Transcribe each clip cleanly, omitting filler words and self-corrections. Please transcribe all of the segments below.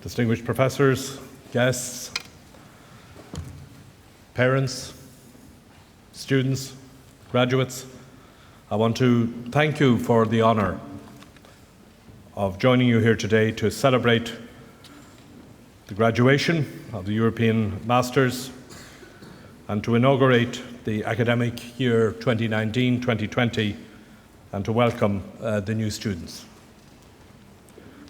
distinguished professors, guests, parents, students, graduates, I want to thank you for the honour of joining you here today to celebrate the graduation of the European Masters and to inaugurate the academic year 2019-2020 and to welcome the new students.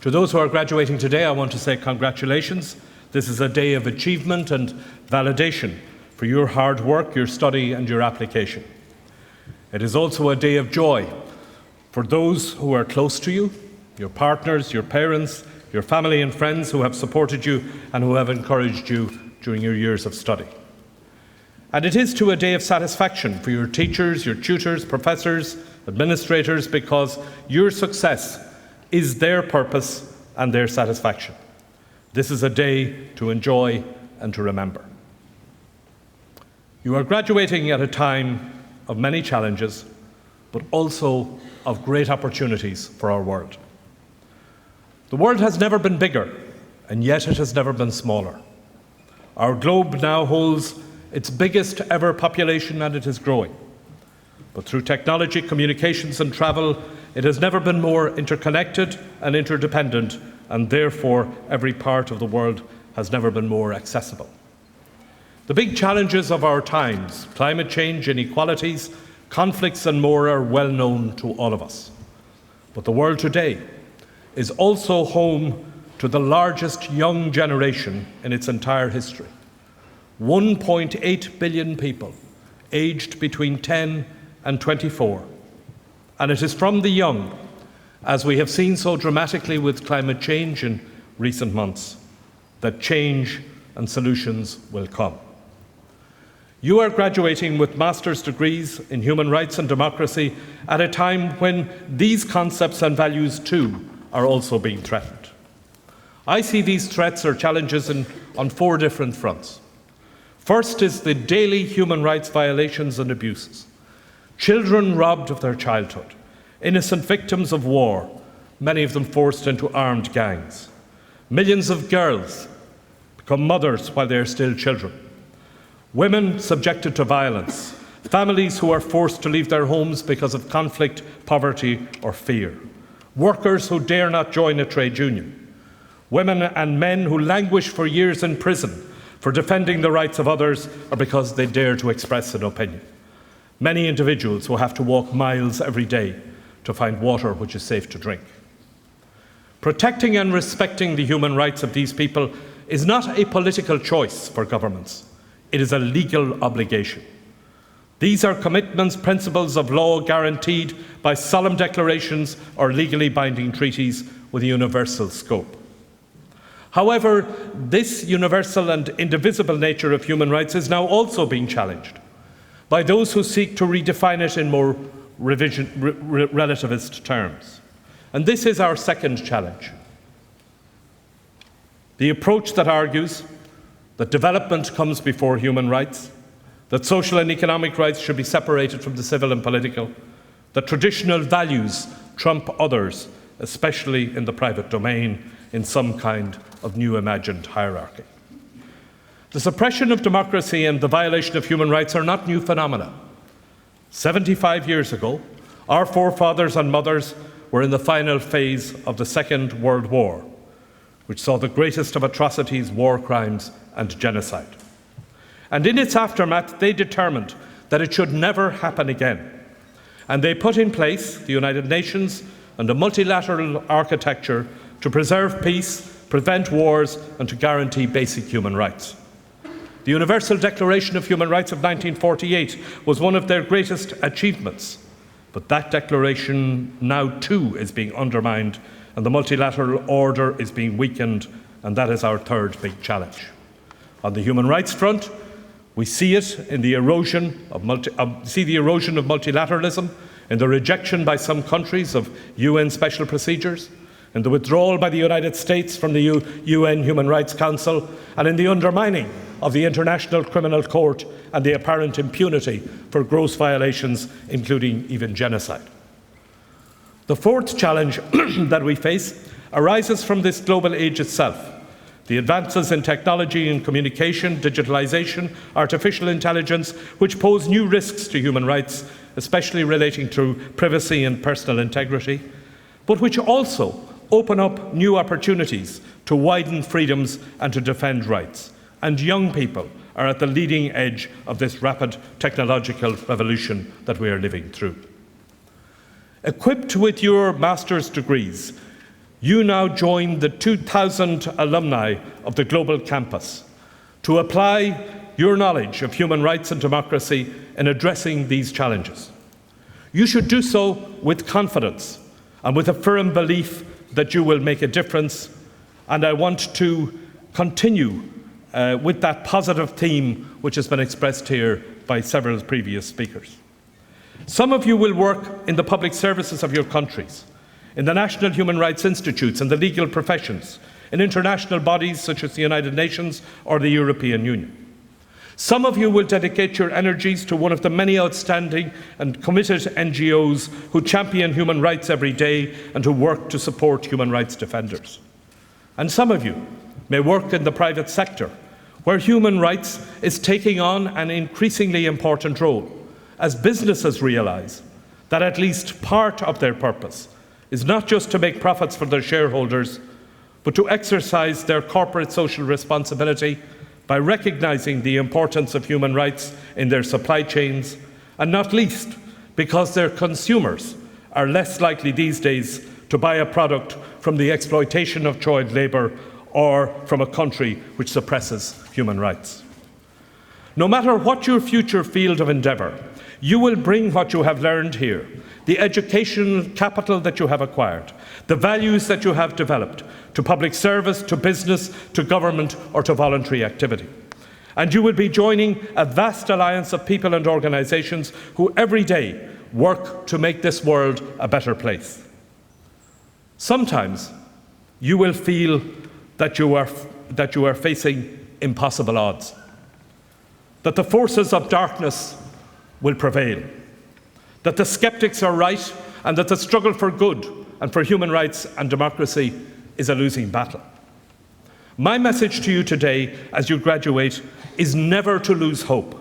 To those who are graduating today, I want to say congratulations. This is a day of achievement and validation for your hard work, your study and your application. It is also a day of joy for those who are close to you, your partners, your parents, your family and friends who have supported you and who have encouraged you during your years of study. And it is too a day of satisfaction for your teachers, your tutors, professors, administrators, because your success is their purpose and their satisfaction. This is a day to enjoy and to remember. You are graduating at a time of many challenges, but also of great opportunities for our world. The world has never been bigger, and yet it has never been smaller. Our globe now holds its biggest ever population, and it is growing. But through technology, communications and travel, it has never been more interconnected and interdependent, and therefore every part of the world has never been more accessible. The big challenges of our times, climate change, inequalities, conflicts and more, are well known to all of us. But the world today is also home to the largest young generation in its entire history. 1.8 billion people aged between 10 and 24. And it is from the young, as we have seen so dramatically with climate change in recent months, that change and solutions will come. You are graduating with master's degrees in human rights and democracy at a time when these concepts and values too are also being threatened. I see these threats or challenges on four different fronts. First is the daily human rights violations and abuses. Children robbed of their childhood, innocent victims of war, many of them forced into armed gangs. Millions of girls become mothers while they are still children. Women subjected to violence. Families who are forced to leave their homes because of conflict, poverty or fear. Workers who dare not join a trade union. Women and men who languish for years in prison for defending the rights of others or because they dare to express an opinion. Many individuals who have to walk miles every day to find water which is safe to drink. Protecting and respecting the human rights of these people is not a political choice for governments. It is a legal obligation. These are commitments, principles of law guaranteed by solemn declarations or legally binding treaties with a universal scope. However, this universal and indivisible nature of human rights is now also being challenged by those who seek to redefine it in more relativist terms. And this is our second challenge. The approach that argues that development comes before human rights, that social and economic rights should be separated from the civil and political, that traditional values trump others, especially in the private domain, in some kind of new imagined hierarchy. The suppression of democracy and the violation of human rights are not new phenomena. 75 years ago, our forefathers and mothers were in the final phase of the Second World War, which saw the greatest of atrocities, war crimes, and genocide. And in its aftermath, they determined that it should never happen again. And they put in place the United Nations and a multilateral architecture to preserve peace, prevent wars, and to guarantee basic human rights. The Universal Declaration of Human Rights of 1948 was one of their greatest achievements, but that declaration now too is being undermined and the multilateral order is being weakened, and that is our third big challenge. On the human rights front, we see it in the erosion of multilateralism, in the rejection by some countries of UN special procedures, in the withdrawal by the United States from the UN Human Rights Council, and in the undermining of the International Criminal Court and the apparent impunity for gross violations, including even genocide. The fourth challenge that we face arises from this global age itself, The advances in technology and communication, digitalization, artificial intelligence, which pose new risks to human rights, especially relating to privacy and personal integrity, but which also open up new opportunities to widen freedoms and to defend rights. And young people are at the leading edge of this rapid technological revolution that we are living through. Equipped with your master's degrees, you now join the 2,000 alumni of the global campus to apply your knowledge of human rights and democracy in addressing these challenges. You should do so with confidence and with a firm belief that you will make a difference, and I want to continue with that positive theme which has been expressed here by several previous speakers. Some of you will work in the public services of your countries, in the national human rights institutes and the legal professions, in international bodies such as the United Nations or the European Union. Some of you will dedicate your energies to one of the many outstanding and committed NGOs who champion human rights every day and who work to support human rights defenders. And some of you may work in the private sector, where human rights is taking on an increasingly important role, as businesses realise that at least part of their purpose is not just to make profits for their shareholders, but to exercise their corporate social responsibility by recognising the importance of human rights in their supply chains, and not least because their consumers are less likely these days to buy a product from the exploitation of child labour or from a country which suppresses human rights. No matter what your future field of endeavour, you will bring what you have learned here, the educational capital that you have acquired, the values that you have developed, to public service, to business, to government, or to voluntary activity. And you will be joining a vast alliance of people and organisations who every day work to make this world a better place. Sometimes you will feel that you are facing impossible odds, that the forces of darkness will prevail, that the skeptics are right, and that the struggle for good and for human rights and democracy is a losing battle. My message to you today as you graduate is never to lose hope,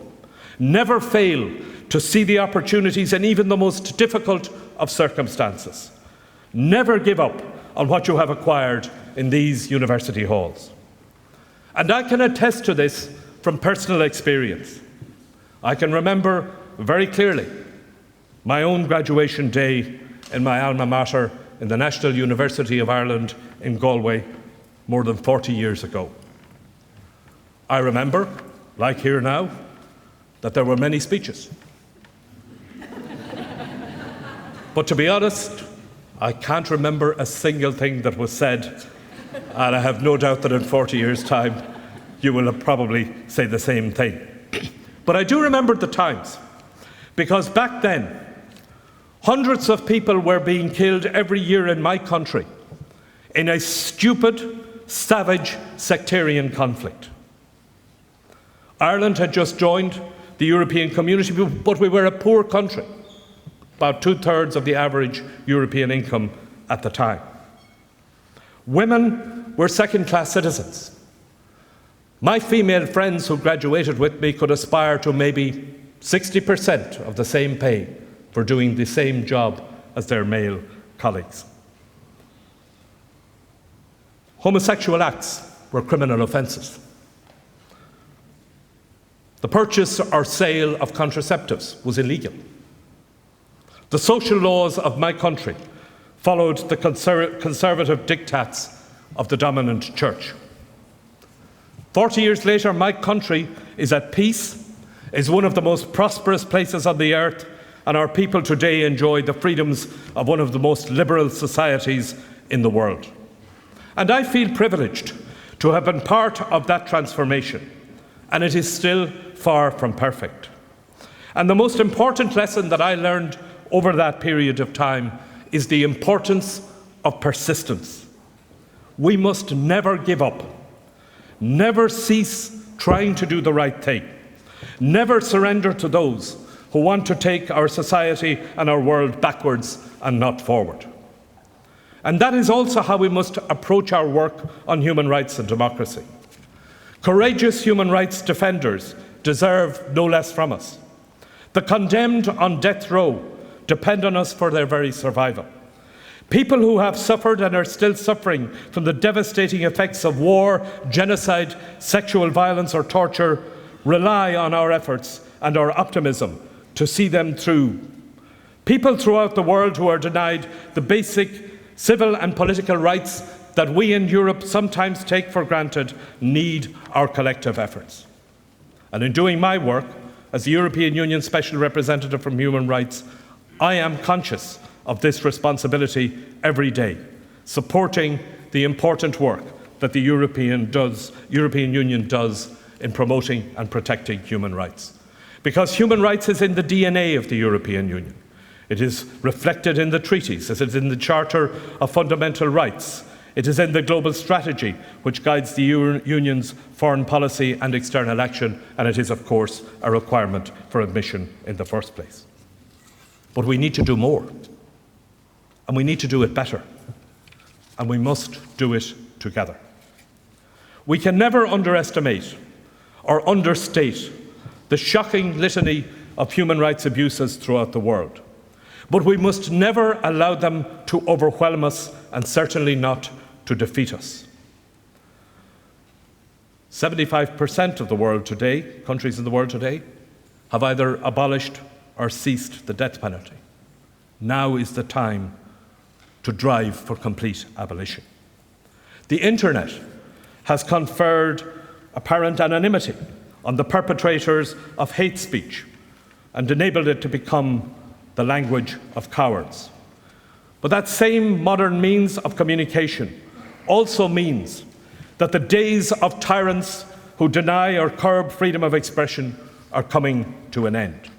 never fail to see the opportunities in even the most difficult of circumstances. Never give up on what you have acquired in these university halls. And I can attest to this from personal experience. I can remember very clearly my own graduation day in my alma mater in the National University of Ireland in Galway more than 40 years ago. I remember, like here now, that there were many speeches. But to be honest, I can't remember a single thing that was said, and I have no doubt that in 40 years' time you will probably say the same thing. But I do remember the times, because back then, hundreds of people were being killed every year in my country in a stupid, savage, sectarian conflict. Ireland had just joined the European community, but we were a poor country, about 2/3 of the average European income at the time. Women were second-class citizens. My female friends who graduated with me could aspire to maybe 60% of the same pay for doing the same job as their male colleagues. Homosexual acts were criminal offences. The purchase or sale of contraceptives was illegal. The social laws of my country followed the conservative diktats of the dominant church. 40 years later, my country is at peace, is one of the most prosperous places on the earth, and our people today enjoy the freedoms of one of the most liberal societies in the world. And I feel privileged to have been part of that transformation, and it is still far from perfect. And the most important lesson that I learned over that period of time is the importance of persistence. We must never give up, never cease trying to do the right thing, never surrender to those who want to take our society and our world backwards and not forward. And that is also how we must approach our work on human rights and democracy. Courageous human rights defenders deserve no less from us. The condemned on death row depend on us for their very survival. People who have suffered and are still suffering from the devastating effects of war, genocide, sexual violence or torture rely on our efforts and our optimism to see them through. People throughout the world who are denied the basic civil and political rights that we in Europe sometimes take for granted need our collective efforts. And in doing my work as the European Union Special Representative for Human Rights, I am conscious of this responsibility every day, supporting the important work that the European Union does in promoting and protecting human rights. Because human rights is in the DNA of the European Union. It is reflected in the treaties, it is in the Charter of Fundamental Rights, it is in the global strategy which guides the Union's foreign policy and external action, and it is, of course, a requirement for admission in the first place. But we need to do more, and we need to do it better, and we must do it together. We can never underestimate or understate the shocking litany of human rights abuses throughout the world. But we must never allow them to overwhelm us, and certainly not to defeat us. 75% of the world today, countries in the world today, have either abolished or ceased the death penalty. Now is the time to drive for complete abolition. The internet has conferred apparent anonymity on the perpetrators of hate speech and enabled it to become the language of cowards. But that same modern means of communication also means that the days of tyrants who deny or curb freedom of expression are coming to an end.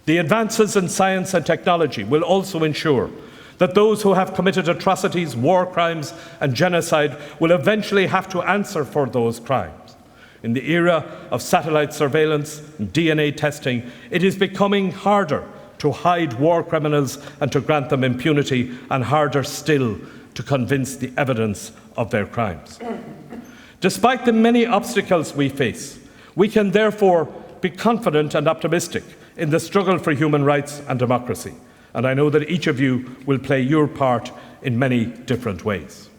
The advances in science and technology will also ensure that those who have committed atrocities, war crimes and genocide will eventually have to answer for those crimes. In the era of satellite surveillance and DNA testing, it is becoming harder to hide war criminals and to grant them impunity, and harder still to convince the evidence of their crimes. Despite the many obstacles we face, we can therefore be confident and optimistic in the struggle for human rights and democracy, and I know that each of you will play your part in many different ways.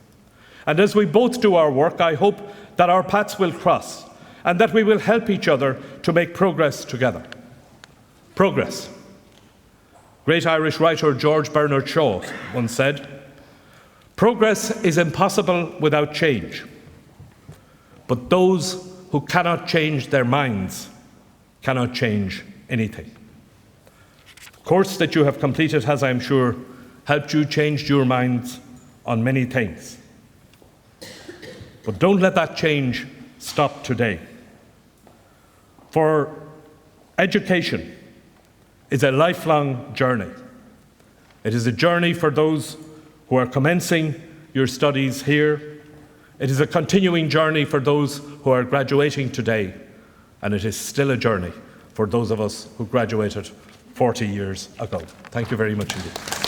And as we both do our work, I hope that our paths will cross and that we will help each other to make progress together. Progress. Great Irish writer George Bernard Shaw once said, "Progress is impossible without change, but those who cannot change their minds cannot change anything." The course that you have completed has, I am sure, helped you change your minds on many things. But don't let that change stop today. For education is a lifelong journey. It is a journey for those who are commencing your studies here. It is a continuing journey for those who are graduating today, and it is still a journey for those of us who graduated 40 years ago. Thank you very much indeed.